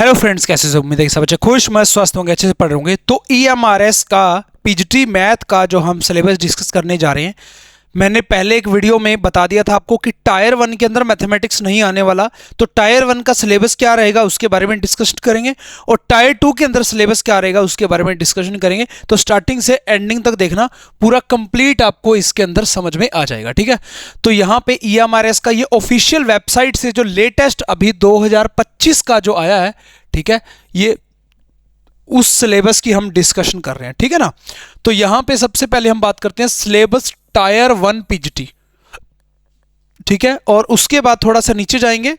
Hello friends, कैसे सब? उम्मीद है कि सब अच्छे खुश मस्त स्वस्थ होंगे, अच्छे से पढ़ रहे होंगे। तो ईएमआरएस का पीजीटी मैथ का जो हम सिलेबस डिस्कस करने जा रहे हैं, मैंने पहले एक वीडियो में बता दिया था आपको कि टायर 1 के अंदर मैथमेटिक्स नहीं आने वाला। तो टायर 1 का सिलेबस क्या रहेगा उसके बारे में डिस्कशन करेंगे, और टायर 2 के अंदर सिलेबस क्या रहेगा उसके बारे में डिस्कशन करेंगे। तो स्टार्टिंग से एंडिंग तक देखना, पूरा कंप्लीट आपको इसके अंदर समझ में आ जाएगा। ठीक है, तो यहाँ पे ईएमआरएस का ये ऑफिशियल वेबसाइट से जो लेटेस्ट अभी 2025 का जो आया है, ठीक है, ये उस सिलेबस की हम डिस्कशन कर रहे हैं। ठीक है ना, तो यहां पे सबसे पहले हम बात करते हैं सिलेबस टायर 1 पीजीटी। ठीक है, और उसके बाद थोड़ा सा नीचे जाएंगे,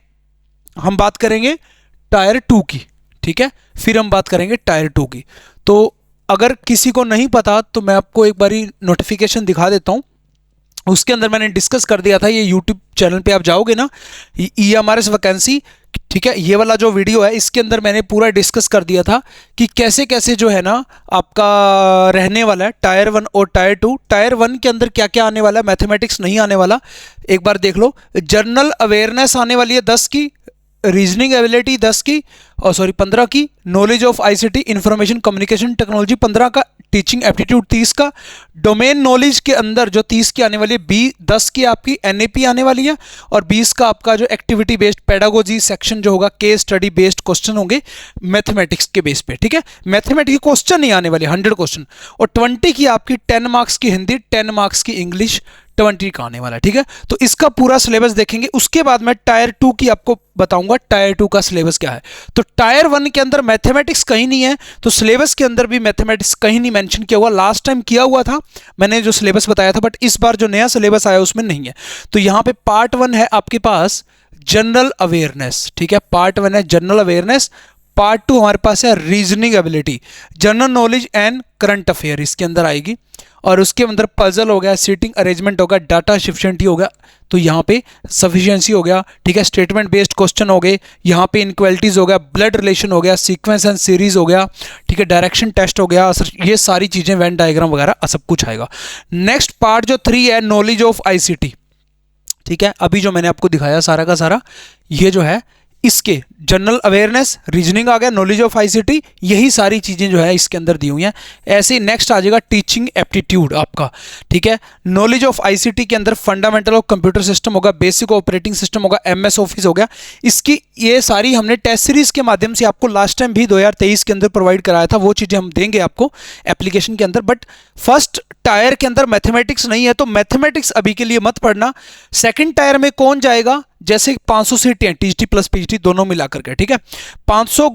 हम बात करेंगे टायर 2 की। ठीक है, फिर हम बात करेंगे टायर 2 की। तो अगर किसी को नहीं पता तो मैं आपको एक बारी नोटिफिकेशन दिखा देता हूं। उसके अंदर मैंने डिस्कस कर दिया था, ये यूट्यूब चैनल पे आप जाओगे ना, ईएमआरएस वैकेंसी, ठीक है, ये वाला जो वीडियो है इसके अंदर मैंने पूरा डिस्कस कर दिया था कि कैसे कैसे जो है ना आपका रहने वाला है टायर 1 और टायर 2। टायर 1 के अंदर क्या क्या आने वाला है, मैथमेटिक्स नहीं आने वाला, एक बार देख लो। जनरल अवेयरनेस आने वाली है 10 की, रीजनिंग एबिलिटी 10 की, और सॉरी 15 की, knowledge of ICT information communication technology 15 का, टीचिंग एप्टीट्यूड 30 का, डोमेन नॉलेज के अंदर जो 30 की आने वाली है, 10 की आपकी एनएपी आने वाली है, और 20 का आपका जो एक्टिविटी बेस्ड पेडागोजी सेक्शन जो होगा, केस स्टडी बेस्ड क्वेश्चन होंगे मैथमेटिक्स के बेस पे। ठीक है, मैथमेटिक्स के क्वेश्चन नहीं आने वाले, 100 क्वेश्चन, और 20 की आपकी 10 मार्क्स की हिंदी, 10 मार्क्स की इंग्लिश, 20 का आने वाला है। ठीक है, तो इसका पूरा सिलेबस देखेंगे, उसके बाद मैं टायर 2 की आपको बताऊंगा टायर 2 का सिलेबस क्या है। तो टायर 1 के अंदर मैथमेटिक्स कहीं नहीं है, तो सिलेबस के अंदर भी मैथमेटिक्स कहीं नहीं मेंशन किया हुआ। लास्ट टाइम किया हुआ था मैंने जो सिलेबस बताया था, बट इस बार जो नया सिलेबस आया उसमें नहीं है। तो यहां पे पार्ट 1 है आपके पास जनरल अवेयरनेस। ठीक है, पार्ट 1 है जनरल अवेयरनेस, पार्ट 2 हमारे पास है reasoning ability, general knowledge and current affair इसके अंदर आएगी, और उसके अंदर पजल हो गया, सीटिंग अरेंजमेंट होगा, डाटा सफिशिएंटी हो गया, तो यहाँ पे सफिशिएंसी हो गया। ठीक है, स्टेटमेंट बेस्ड क्वेश्चन हो गए, यहाँ पे इनक्वालिटीज हो गया, ब्लड रिलेशन हो गया, सीक्वेंस एंड सीरीज हो गया, ठीक है, डायरेक्शन टेस्ट हो गया, ये सारी चीजें, वेन डायग्राम वगैरह सब कुछ आएगा। नेक्स्ट पार्ट जो 3 है नॉलेज ऑफ आईसीटी। ठीक है, अभी जो मैंने आपको दिखाया सारा का सारा, ये जो है इसके जनरल अवेयरनेस, रीजनिंग आ गया, नॉलेज ऑफ आईसीटी, यही सारी चीजें जो है इसके अंदर दी हुई हैं। ऐसे नेक्स्ट आ जाएगा टीचिंग एप्टीट्यूड आपका। ठीक है, नॉलेज ऑफ आईसीटी के अंदर फंडामेंटल ऑफ कंप्यूटर सिस्टम होगा, बेसिक ऑपरेटिंग सिस्टम होगा, एमएस ऑफिस हो गया। इसकी ये सारी हमने टेस्ट सीरीज के माध्यम से आपको लास्ट टाइम भी 2023 के अंदर प्रोवाइड कराया था, वो चीजें हम देंगे आपको एप्लीकेशन के अंदर। बट फर्स्ट टायर के अंदर मैथमेटिक्स नहीं है, तो मैथमेटिक्स अभी के लिए मत पढ़ना। सेकंड टायर में कौन जाएगा, जैसे 500 सीटें हैं, टीजीटी प्लस पीजीटी दोनों मिलाकर के। ठीक है, 500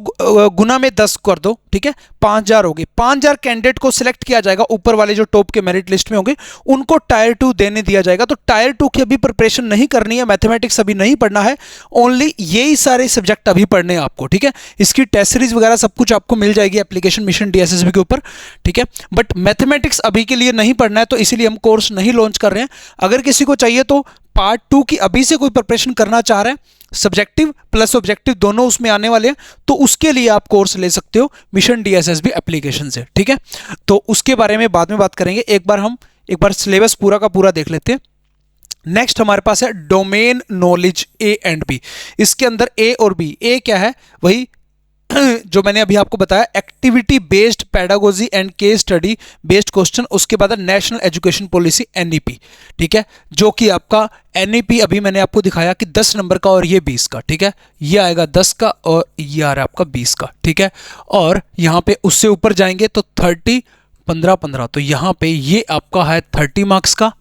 गुना में 10 कर दो, ठीक है, 5000 होगी। 5000 कैंडिडेट को सिलेक्ट किया जाएगा, ऊपर वाले जो टॉप के मेरिट लिस्ट में होंगे उनको टायर 2 देने दिया जाएगा। तो टायर 2 की अभी प्रिपरेशन नहीं करनी है, मैथमेटिक्स अभी नहीं पढ़ना है, ओनली यही सारे सब्जेक्ट अभी पढ़ने हैं आपको। ठीक है, इसकी टेस्ट सीरीज वगैरह सब कुछ आपको मिल जाएगी एप्लीकेशन मिशन डीएसएसबी के ऊपर। ठीक है, बट मैथमेटिक्स अभी के लिए नहीं पढ़ना है, तो इसीलिए हम कोर्स नहीं लॉन्च कर रहे हैं। अगर किसी को चाहिए तो पार्ट 2 की अभी से कोई प्रिपरेशन करना चाह रहे हैं, सब्जेक्टिव प्लस ऑब्जेक्टिव दोनों उसमें आने वाले हैं, तो उसके लिए आप कोर्स ले सकते हो मिशन डीएसएसबी एप्लीकेशन से। ठीक है, तो उसके बारे में बाद में बात करेंगे। एक बार सिलेबस पूरा का पूरा देख लेते हैं। नेक्स्ट हमारे पास है domain knowledge A and B. इसके अंदर ए और बी, ए क्या है, वही जो मैंने अभी आपको बताया, activity based pedagogy and case study based question. उसके बाद नेशनल एजुकेशन पॉलिसी एनईपी। ठीक है, जो कि आपका एनईपी अभी मैंने आपको दिखाया कि 10 नंबर का और ये 20 का। ठीक है, ये आएगा 10 का और ये आ रहा है आपका 20 का। ठीक है, और यहाँ पे उससे ऊपर जाएंगे तो 30, 15, 15, तो यहाँ पे ये आपका है 30 मार्क्स का।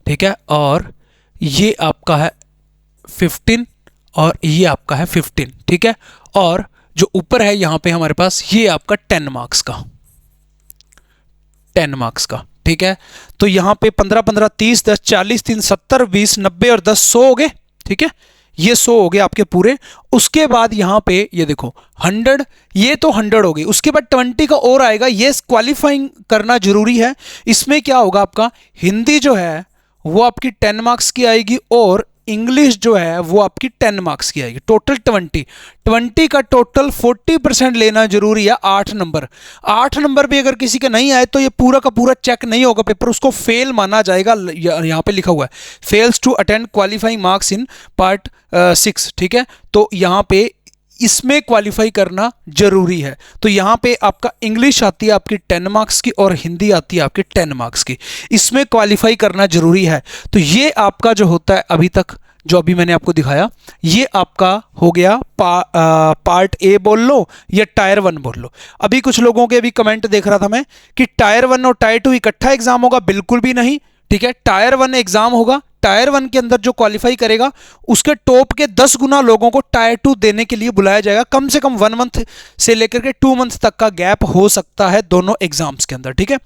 ठीक है, और ये आपका है 15 और ये आपका है 15। ठीक है, और जो ऊपर है यहां पे हमारे पास ये आपका 10 मार्क्स का, 10 मार्क्स का। ठीक है, तो यहां पे 15, 15, 30, 10, 40, 3, 70, 20, 90 और 10 100 हो गए। ठीक है, ये 100 हो गए आपके पूरे। उसके बाद यहां पे ये देखो 100, ये तो 100 हो गई। उसके बाद 20 का और आएगा, ये क्वालिफाइंग करना जरूरी है। इसमें क्या होगा, आपका हिंदी जो है वो आपकी 10 मार्क्स की आएगी, और इंग्लिश जो है वो आपकी 10 मार्क्स की आएगी। टोटल 20 का टोटल 40% लेना जरूरी है। 8 नंबर भी अगर किसी के नहीं आए तो ये पूरा का पूरा चेक नहीं होगा पेपर, उसको फेल माना जाएगा। यहाँ पे लिखा हुआ है fails to attend qualifying marks in part 6। ठीक है, तो यहाँ पे इसमें क्वालिफाई करना जरूरी है। तो यहाँ पे आपका इंग्लिश आती है आपकी 10 मार्क्स की और हिंदी आती है आपकी 10 मार्क्स की, इसमें क्वालिफाई करना जरूरी है। तो ये आपका जो होता है अभी तक जो अभी मैंने आपको दिखाया, ये आपका हो गया पार्ट ए बोल लो या टायर 1 बोल लो। अभी कुछ लोगों के भी कमेंट देख रहा था मैं कि टायर 1 और टायर 2 इकट्ठा एग्जाम होगा, बिल्कुल भी नहीं। ठीक है, टायर 1 एग्जाम होगा, टायर 1 के अंदर जो क्वालिफाई करेगा उसके टॉप के 10 गुना लोगों को टायर 2 देने के लिए बुलाया जाएगा। कम से कम 1 मंथ से लेकर के 2 मंथ तक का गैप हो सकता है दोनों एग्जाम्स के अंदर। ठीक है,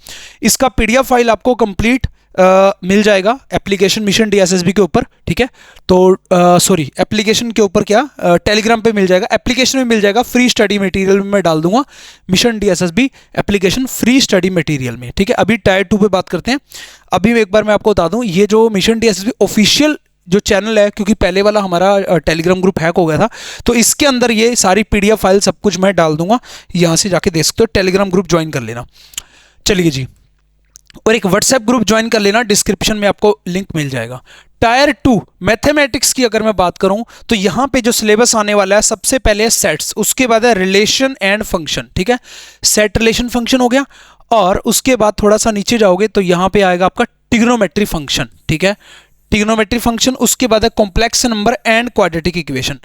इसका पीडीएफ फाइल आपको कंप्लीट मिल जाएगा एप्लीकेशन मिशन डीएसएसबी के ऊपर। ठीक है, तो सॉरी एप्लीकेशन के ऊपर क्या, टेलीग्राम पे मिल जाएगा, एप्लीकेशन में मिल जाएगा, फ्री स्टडी मटेरियल में मैं डाल दूंगा mission DSSB application free study material में। ठीक है, अभी टायर 2 पे बात करते हैं। अभी एक बार मैं आपको बता दूं, ये जो मिशन डीएसएसबी ऑफिशियल जो चैनल है, क्योंकि पहले वाला हमारा टेलीग्राम ग्रुप हैक हो गया था, तो इसके अंदर ये सारी पीडीएफ फाइल सब कुछ मैं डाल दूंगा, यहां से जाके देख सकते हो, टेलीग्राम ग्रुप ज्वाइन कर लेना। चलिए जी, और एक व्हाट्सएप ग्रुप ज्वाइन कर लेना, डिस्क्रिप्शन में आपको लिंक मिल जाएगा। टायर 2 मैथमेटिक्स की अगर मैं बात करूं तो यहां पे जो सिलेबस आने वाला है, सबसे पहले है सेट्स, उसके बाद है रिलेशन एंड फंक्शन। ठीक है, सेट रिलेशन फंक्शन हो गया, और उसके बाद थोड़ा सा नीचे जाओगे तो यहां पे आएगा आपका ट्रिग्नोमेट्री फंक्शन। ठीक है, ट्रिग्नोमेट्री फंक्शन, उसके बाद है complex number and quadratic equation.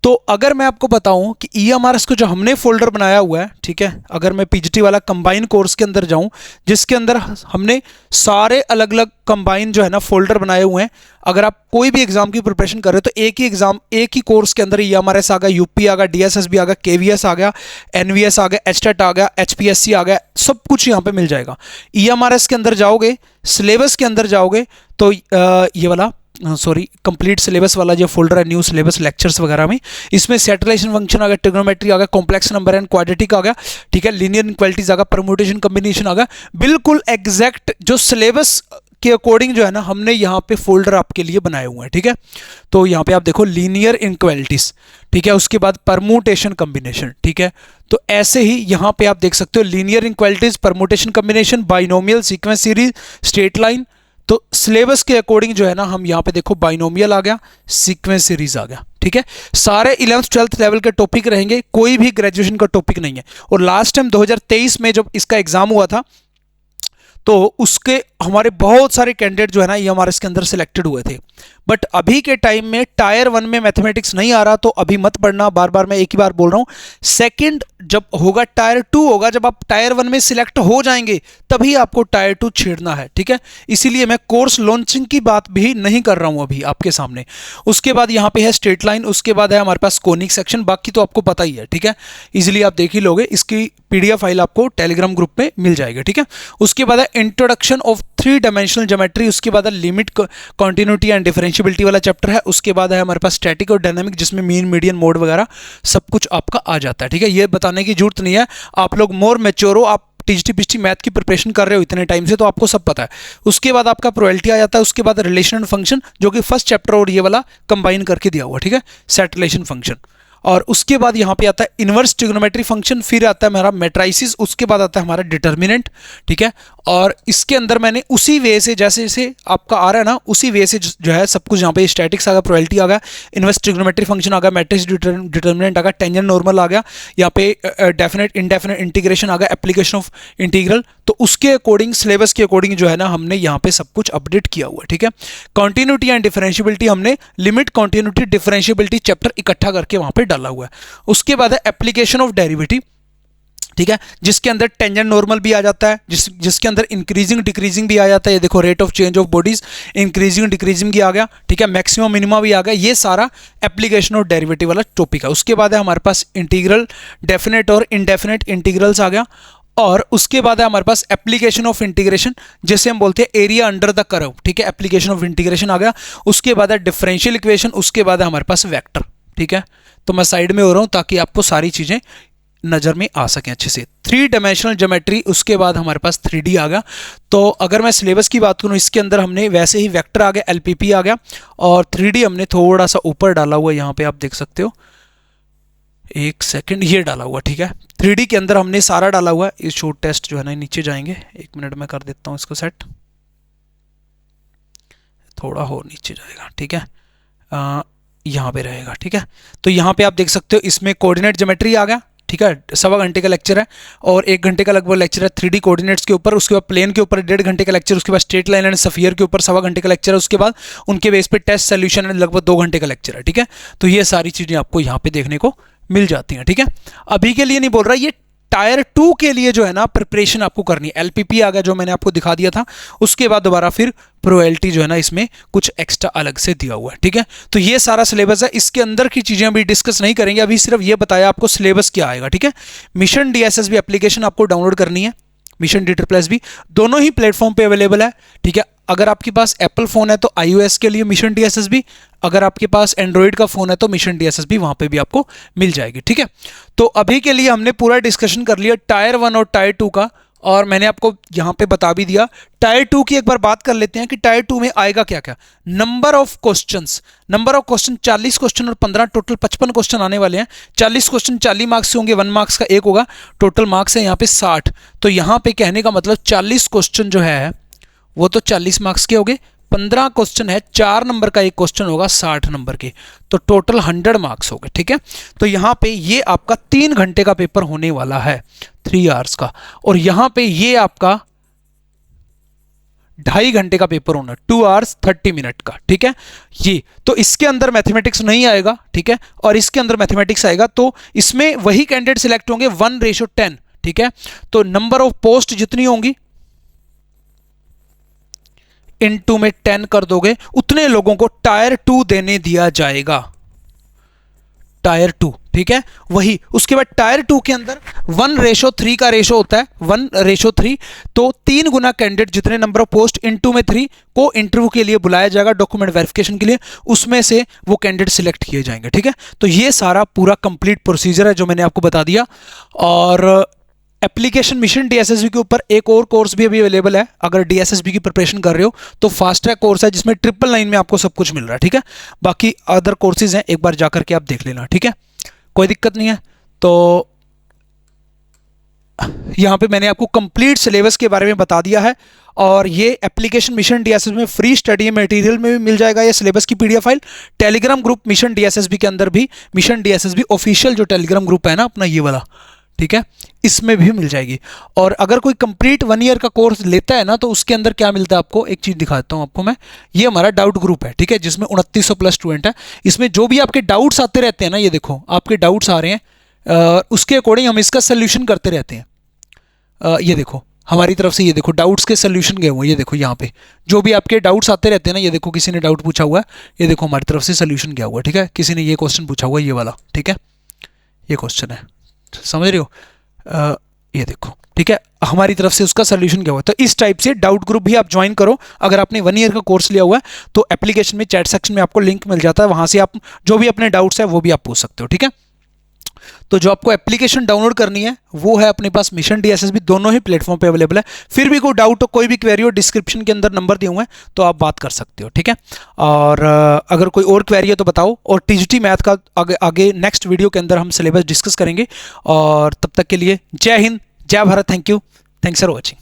तो अगर मैं आपको बताऊं कि ईएमआरएस को जो हमने फोल्डर बनाया हुआ है, ठीक है, अगर मैं पीजीटी वाला कंबाइन कोर्स के अंदर जाऊं, जिसके अंदर हमने सारे अलग अलग कंबाइन जो है ना फोल्डर बनाए हुए हैं, अगर आप कोई भी एग्जाम की प्रिपरेशन कर रहे हो तो एक ही एग्जाम, एक ही कोर्स के अंदर ईएमआरएस आ गया, यूपी आ गया, डीएसएसबी आ गया, केवीएस आ गया, एनवीएस आ गया, एचटेट आ गया, एचपीएससी आ गया, सब कुछ यहाँ पे मिल जाएगा। ईएमआरएस के अंदर जाओगे, सिलेबस के अंदर जाओगे तो ये वाला सॉरी कंप्लीट सिलेबस वाला जो फोल्डर है, न्यू सिलेबस लेक्चर्स वगैरह में, इसमें सेटलाइजेशन फंक्शन आ गया, ट्रिग्नोमेट्री आ गया, कॉम्प्लेक्स नंबर एंड क्वाड्रेटिक आ गया। ठीक है, लीनियर इनक्वालिटीज आ गया, परम्यूटेशन कॉम्बिनेशन आ गया, बिल्कुल एग्जैक्ट जो सिलेबस के अकॉर्डिंग जो है ना हमने यहाँ पे फोल्डर आपके लिए बनाए हुए हैं। ठीक है, तो यहाँ पे आप देखो लीनियर इनक्वालिटीज, ठीक है, उसके बाद परम्यूटेशन कॉम्बिनेशन। ठीक है, तो ऐसे ही यहाँ पे आप देख सकते हो linear inequalities, permutation combination, binomial, sequence series, straight line. तो सिलेबस के अकॉर्डिंग जो है ना हम यहाँ पे देखो बाइनोमियल आ गया, सीक्वेंस सीरीज आ गया। ठीक है, सारे 11th 12th लेवल के टॉपिक रहेंगे, कोई भी ग्रेजुएशन का टॉपिक नहीं है। और लास्ट टाइम 2023 में जब इसका एग्जाम हुआ था तो उसके हमारे बहुत सारे कैंडिडेट जो है ना ये हमारे इसके अंदर सिलेक्टेड हुए थे। बट अभी के टाइम में टायर 1 में मैथमेटिक्स नहीं आ रहा, तो अभी मत पढ़ना, बार बार मैं एक ही बार बोल रहा हूँ। सेकंड जब होगा टायर 2 होगा, जब आप टायर 1 में सिलेक्ट हो जाएंगे तभी आपको टायर 2 छेड़ना है। ठीक है, इसीलिए मैं कोर्स लॉन्चिंग की बात भी नहीं कर रहा हूँ अभी आपके सामने। उसके बाद यहाँ पे है स्ट्रेट लाइन, उसके बाद है हमारे पास कोनिक सेक्शन, बाकी तो आपको पता ही है। ठीक है, इजिली आप देख ही लोगे, इसकी पीडीएफ फाइल आपको टेलीग्राम ग्रुप में मिल जाएगी। ठीक है, उसके बाद है इंट्रोडक्शन ऑफ 3 डायमेंशनल ज्योमेट्री, उसके बाद है लिमिट कॉन्टिन्यूटी एंड डिफरेंशियबिलिटी वाला चैप्टर है, उसके बाद है हमारे पास स्टैटिक और डायनामिक, जिसमें मीन मीडियन मोड वगैरह सब कुछ आपका आ जाता है। ठीक है, ये बताने की जरूरत नहीं है, आप लोग मोर मैच्योर हो, आप टीजीटी पीजीटी मैथ की प्रिपरेशन कर रहे हो इतने टाइम से, तो आपको सब पता है। उसके बाद आपका प्रोबेबिलिटी आ जाता है, उसके बाद रिलेशन एंड फंक्शन, जो कि फर्स्ट चैप्टर और ये वाला कंबाइन करके दिया हुआ। ठीक है, सेट रिलेशन फंक्शन, और उसके बाद यहाँ पे आता है इनवर्स ट्रिग्नोमेट्री फंक्शन, फिर आता है हमारा मैट्राइसिस, उसके बाद आता है हमारा डिटर्मिनेंट। ठीक है, और इसके अंदर मैंने उसी वे से जैसे जैसे आपका आ रहा है ना, उसी वे से जो है सब कुछ यहाँ पे स्टैटिक्स आ गया, प्रोबेबिलिटी आ गया, इनवर्स ट्रिग्नोमेट्री फंक्शन आ गया, मैट्रिक्स डिटर्मिनेंट आ गया, टेंजेंट नॉर्मल आ गया, यहाँ पे डेफिनेट इनडेफिनेट इंटीग्रेशन आ गया, एप्लीकेशन ऑफ इंटीग्रल। तो उसके अकॉर्डिंग सिलेबस के अकॉर्डिंग जो है ना हमने यहाँ पे सब कुछ अपडेट किया हुआ है। ठीक है, कॉन्टिन्यूटी एंड डिफरेंशियबिलिटी हमने लिमिट कॉन्टिन्यूटी डिफरेंशियबिलिटी चैप्टर इकट्ठा करके वहाँ पे डाला हुआ है। उसके बाद है एप्लीकेशन ऑफ डेरिवेटिव, ठीक है, जिसके अंदर टेंजेंट नॉर्मल भी आ जाता है, जिसके अंदर इंक्रीजिंग डिक्रीजिंग भी आ जाता है। ये देखो rate of change of bodies, increasing decreasing भी आ गया। ठीक है, मैक्सिमम मिनिमा भी आ गया, ये सारा एप्लीकेशन ऑफ डेरिवेटिव वाला टॉपिक है। उसके बाद है हमारे पास इंटीग्रल, डेफिनेट और इनडेफिनेट इंटीग्रल्स आ गया, और उसके बाद है हमारे पास एप्लीकेशन ऑफ इंटीग्रेशन, जैसे हम बोलते हैं एरिया अंडर द कर्व। ठीक है, एप्लीकेशन ऑफ इंटीग्रेशन आ गया। उसके बाद है डिफरेंशियल इक्वेशन, उसके बाद है हमारे पास वेक्टर। ठीक है, तो मैं साइड में हो रहा हूं ताकि आपको सारी चीजें नजर में आ सकें अच्छे से। 3 डायमेंशनल ज्योमेट्री, उसके बाद हमारे पास 3D आ गया। तो अगर मैं सिलेबस की बात करूं, इसके अंदर हमने वैसे ही वेक्टर आ गया, एलपीपी आ गया, और 3D हमने थोड़ा सा ऊपर डाला हुआ, यहाँ पे आप देख सकते हो, एक सेकंड, ये डाला हुआ। ठीक है, 3D के अंदर हमने सारा डाला हुआ है। इस शॉर्ट टेस्ट जो है ना नीचे जाएंगे, 1 मिनट में कर देता हूँ इसको सेट, थोड़ा हो नीचे जाएगा। ठीक है, यहाँ पे रहेगा, ठीक है। तो यहाँ पे आप देख सकते हो इसमें कोऑर्डिनेट ज्योमेट्री आ गया, ठीक है। 1.25 घंटे का लेक्चर है और 1 घंटे का लगभग लेक्चर है 3D कोऑर्डिनेट्स के ऊपर। उसके बाद प्लेन के ऊपर 1.5 घंटे का लेक्चर, उसके बाद स्ट्रेट लाइन एंड सफियर के ऊपर 1.25 घंटे का लेक्चर है। उसके बाद उनके बेस पे टेस्ट सोल्यूशन है, लगभग 2 घंटे का लेक्चर है, ठीक है। तो ये सारी चीज़ें आपको यहाँ पे देखने को मिल जाती हैं, ठीक है। अभी के लिए नहीं बोल रहा, ये टायर 2 के लिए जो है ना प्रिपरेशन आपको करनी है। LPP आ गया जो मैंने आपको दिखा दिया था, उसके बाद दोबारा फिर प्रोएल्टी जो है ना इसमें कुछ एक्स्ट्रा अलग से दिया हुआ है, ठीक है। तो ये सारा सिलेबस है, इसके अंदर की चीजें अभी डिस्कस नहीं करेंगे, अभी सिर्फ ये बताया आपको सिलेबस क्या आएगा, ठीक है। मिशन DSSB एप्लीकेशन आपको डाउनलोड करनी है, मिशन DSSB दोनों ही प्लेटफॉर्म पे अवेलेबल है, ठीक है। अगर आपके पास एप्पल फोन है तो iOS के लिए मिशन DSSB, अगर आपके पास एंड्रॉइड का फोन है तो मिशन DSSB वहां पे भी आपको मिल जाएगी, ठीक है। तो अभी के लिए हमने पूरा डिस्कशन कर लिया टायर 1 और टायर 2 का, और मैंने आपको यहां पे बता भी दिया। टायर 2 की एक बार बात कर लेते हैं कि टायर 2 में आएगा क्या क्या। नंबर ऑफ क्वेश्चन 40 क्वेश्चन और 15, टोटल 55 क्वेश्चन आने वाले हैं। 40 क्वेश्चन 40 मार्क्स से होंगे, 1 मार्क्स का एक होगा, टोटल मार्क्स है यहाँ पे 60। तो यहाँ पे कहने का मतलब 40 क्वेश्चन जो है वो तो 40 मार्क्स के हो गए, 15 क्वेश्चन है, 4 नंबर का एक क्वेश्चन होगा 60 नंबर के, तो टोटल 100 मार्क्स हो गए, ठीक है। तो यहाँ पे ये आपका 3 घंटे का पेपर होने वाला है, 3 आवर्स का, और यहाँ पे ये आपका 2.5 घंटे का पेपर होना, 2 आवर्स 30 मिनट का, ठीक है। ये तो इसके अंदर मैथमेटिक्स नहीं आएगा, ठीक है, और इसके अंदर मैथमेटिक्स आएगा। तो इसमें वही कैंडिडेट सिलेक्ट होंगे 1:10, ठीक है। तो नंबर ऑफ पोस्ट जितनी होंगी इनटू में 10 कर दोगे, उतने लोगों को टायर 2 देने दिया जाएगा, टायर 2, ठीक है। वही उसके बाद टायर 2 के अंदर 1:3 का रेशो होता है, 1:3। तो 3 गुना कैंडिडेट जितने नंबर ऑफ पोस्ट इनटू में 3 को इंटरव्यू के लिए बुलाया जाएगा, डॉक्यूमेंट वेरिफिकेशन के लिए, उसमें से वो कैंडिडेट सिलेक्ट किए जाएंगे, ठीक है। तो ये सारा पूरा कंप्लीट प्रोसीजर है जो मैंने आपको बता दिया। और एप्लीकेशन मिशन DSSB के ऊपर एक और कोर्स भी अभी अवेलेबल है, अगर DSSB की प्रिपरेशन कर रहे हो तो फास्ट ट्रैक कोर्स है जिसमें 999 में आपको सब कुछ मिल रहा है, ठीक है। बाकी अदर कोर्सेज हैं, एक बार जाकर के आप देख लेना, ठीक है, कोई दिक्कत नहीं है। तो यहाँ पे मैंने आपको कंप्लीट सिलेबस के बारे में बता दिया है, और ये एप्लीकेशन मिशन DSSB में फ्री स्टडी मटेरियल में भी मिल जाएगा ये सिलेबस की PDF file. Telegram group mission DSSB के अंदर भी, मिशन DSSB ऑफिशियल जो टेलीग्राम ग्रुप है ना अपना ये वाला, ठीक है, इसमें भी मिल जाएगी। और अगर कोई कंप्लीट 1 ईयर का कोर्स लेता है ना तो उसके अंदर क्या मिलता है आपको, एक चीज़ दिखाता हूँ आपको मैं। ये हमारा डाउट ग्रुप है, ठीक है, जिसमें 2900 प्लस स्टूडेंट है। इसमें जो भी आपके डाउट्स आते रहते हैं ना, ये देखो आपके डाउट्स आ रहे हैं, उसके अकॉर्डिंग हम इसका सोल्यूशन करते रहते हैं। ये देखो हमारी तरफ से, ये देखो डाउट्स के सोल्यूशन गए हुए हैं, ये देखो यहाँ पे जो भी आपके डाउट्स आते रहते हैं ना, ये देखो किसी ने डाउट पूछा हुआ है, ये देखो हमारी तरफ से सोल्यूशन गया हुआ है, ठीक है। किसी ने ये क्वेश्चन पूछा हुआ है, ये वाला, ठीक है, ये क्वेश्चन है, समझ रहे हो, ये देखो, ठीक है, हमारी तरफ से उसका सोल्यूशन क्या हुआ। तो इस टाइप से डाउट ग्रुप भी आप ज्वाइन करो। अगर आपने 1 ईयर का कोर्स लिया हुआ है तो एप्लीकेशन में चैट सेक्शन में आपको लिंक मिल जाता है, वहां से आप जो भी अपने डाउट्स है वो भी आप पूछ सकते हो, ठीक है। तो जो आपको एप्लीकेशन डाउनलोड करनी है वो है अपने पास मिशन DSSB, दोनों ही प्लेटफॉर्म पे अवेलेबल है। फिर भी कोई डाउट हो, कोई भी क्वेरी हो, डिस्क्रिप्शन के अंदर नंबर दिए हुए हैं तो आप बात कर सकते हो, ठीक है। और अगर कोई और क्वेरी है तो बताओ। और TGT मैथ का आगे नेक्स्ट वीडियो के अंदर हम सिलेबस डिस्कस करेंगे। और तब तक के लिए जय हिंद, जय Bharat, thank you, thanks for watching.